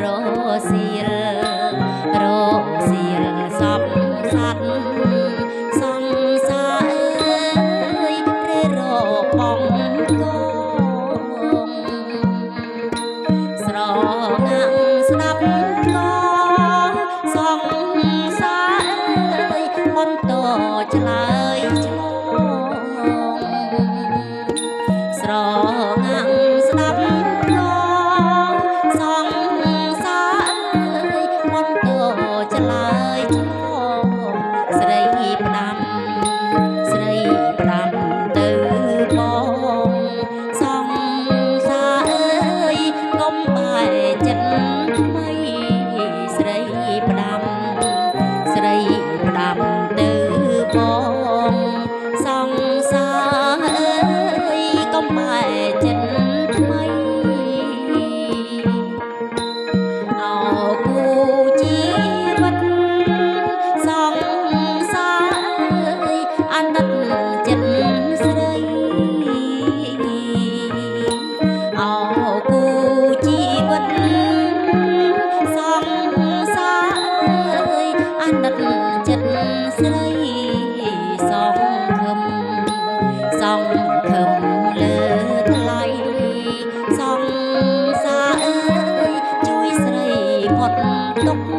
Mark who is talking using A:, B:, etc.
A: រសៀលរសៀលសពសត្វសង្សារអើយព្រះរកបងកងស្រងាំងស្ដាប់កសង្សារអើយបន្តឆ្លើយឆ្លងស្រងាំងស្ដាប់កសង្សារអើយបន្តឆ្លើយឆ្លងស្រីផ្ដាំស្រីផ្ដាំទៅបងសង្សារអើយកុំបែកចិត្តថ្មីស្រីផ្ដាំស្រីផ្ដាំទៅបងសង្សារអើយកុំបែកចិត្តថ្មីអោគូជីវិតសង្សារអើយអាណិតចិត្តស្រីអោគូជីវិតសង្សារអើយអាណិតចិត្តស្រីសង្ឃឹមលើថ្លៃសង្សារអើយជួយស្រីផុតទុក្ខ